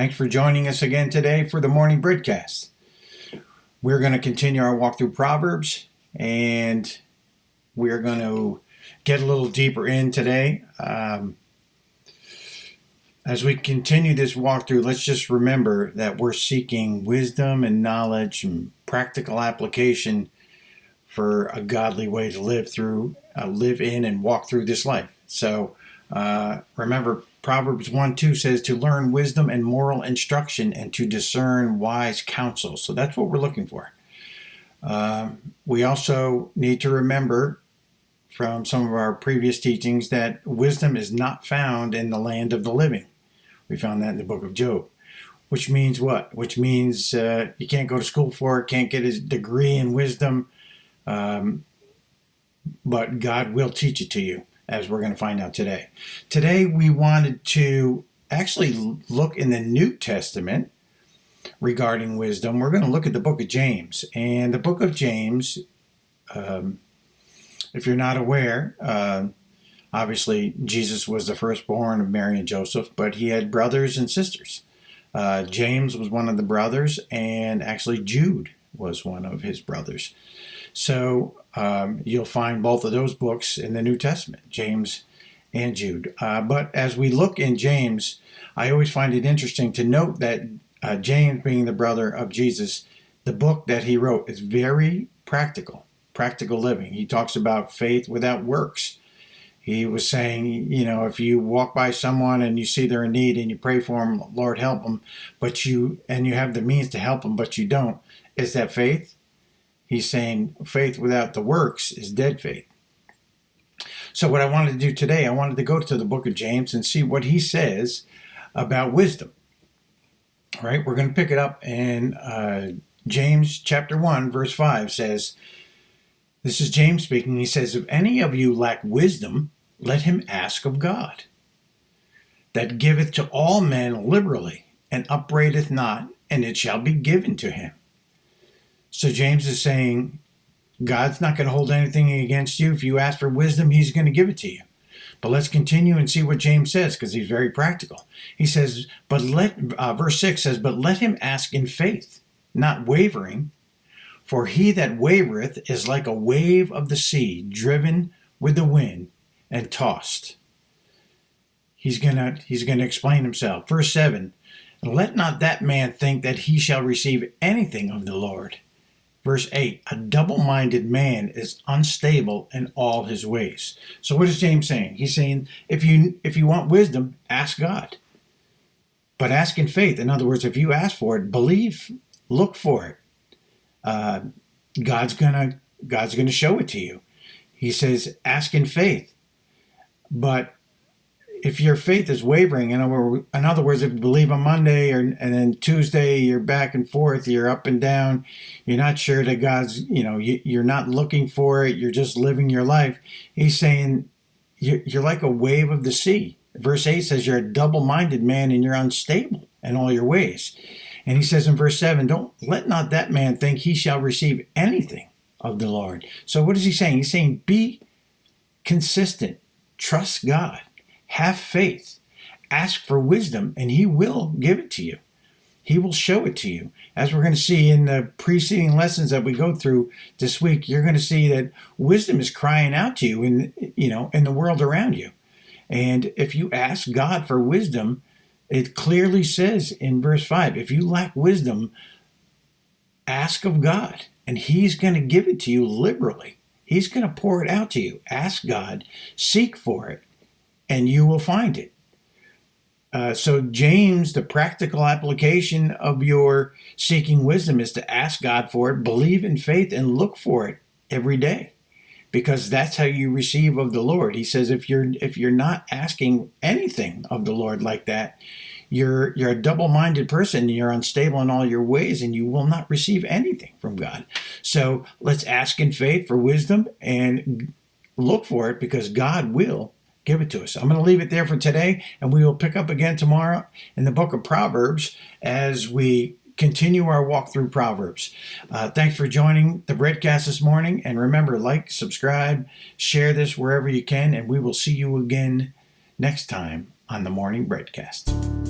Thanks for joining us again today for the morning BreadCast. We're going to continue our walk through Proverbs, and we're going to get a little deeper in today. As we continue this walkthrough, let's just remember that we're seeking wisdom and knowledge and practical application for a godly way to live in and walk through this life. So remember, Proverbs 1:2 says to learn wisdom and moral instruction and to discern wise counsel. So that's what we're looking for. We also need to remember from some of our previous teachings that wisdom is not found in the land of the living. We found that in the book of Job. Which means what? Which means you can't go to school for it, can't get a degree in wisdom, but God will teach it to you, as we're going to find out today. Today we wanted to actually look in the New Testament regarding wisdom. We're going to look at the book of James. And the book of James, if you're not aware, obviously Jesus was the firstborn of Mary and Joseph, but he had brothers and sisters. James was one of the brothers, and actually Jude was one of his brothers. So you'll find both of those books in the New Testament, James and Jude. But as we look in James, I always find it interesting to note that James, being the brother of Jesus, the book that he wrote is very practical living. He talks about faith without works. He was saying, if you walk by someone and you see they're in need and you pray for them, Lord, help them, and you have the means to help them, but you don't, is that faith? He's saying faith without the works is dead faith. So what I wanted to do today, I wanted to go to the book of James and see what he says about wisdom. All right, we're going to pick it up in James chapter 1, verse 5 says, this is James speaking. He says, if any of you lack wisdom, let him ask of God, that giveth to all men liberally, and upbraideth not, and it shall be given to him. So James is saying, God's not going to hold anything against you. If you ask for wisdom, he's going to give it to you. But let's continue and see what James says, because he's very practical. He says, verse 6 says, but let him ask in faith, not wavering. For he that wavereth is like a wave of the sea, driven with the wind and tossed. He's gonna explain himself. Verse 7, let not that man think that he shall receive anything of the Lord. Verse 8, a double-minded man is unstable in all his ways. So what is James saying? He's saying, if you want wisdom, ask God. But ask in faith. In other words, if you ask for it, believe, look for it. God's gonna show it to you. He says, ask in faith. But if your faith is wavering, in other words, if you believe on Monday and then Tuesday you're back and forth, you're up and down, you're not sure that God's, you're not looking for it, you're just living your life. He's saying you're like a wave of the sea. Verse 8 says you're a double-minded man and you're unstable in all your ways. And he says in verse 7, let not that man think he shall receive anything of the Lord. So what is he saying? He's saying be consistent, trust God. Have faith, ask for wisdom, and he will give it to you. He will show it to you. As we're going to see in the preceding lessons that we go through this week, you're going to see that wisdom is crying out to you in the world around you. And if you ask God for wisdom, it clearly says in verse 5, if you lack wisdom, ask of God, and he's going to give it to you liberally. He's going to pour it out to you. Ask God, seek for it, and you will find it. So James, the practical application of your seeking wisdom is to ask God for it, believe in faith, and look for it every day, because that's how you receive of the Lord. He says if you're not asking anything of the Lord like that, you're a double-minded person, you're unstable in all your ways, and you will not receive anything from God. So let's ask in faith for wisdom and look for it, because God will give it to us. I'm going to leave it there for today, and we will pick up again tomorrow in the book of Proverbs as we continue our walk through Proverbs. Thanks for joining the BreadCast this morning, and remember, like, subscribe, share this wherever you can, and we will see you again next time on the Morning BreadCast.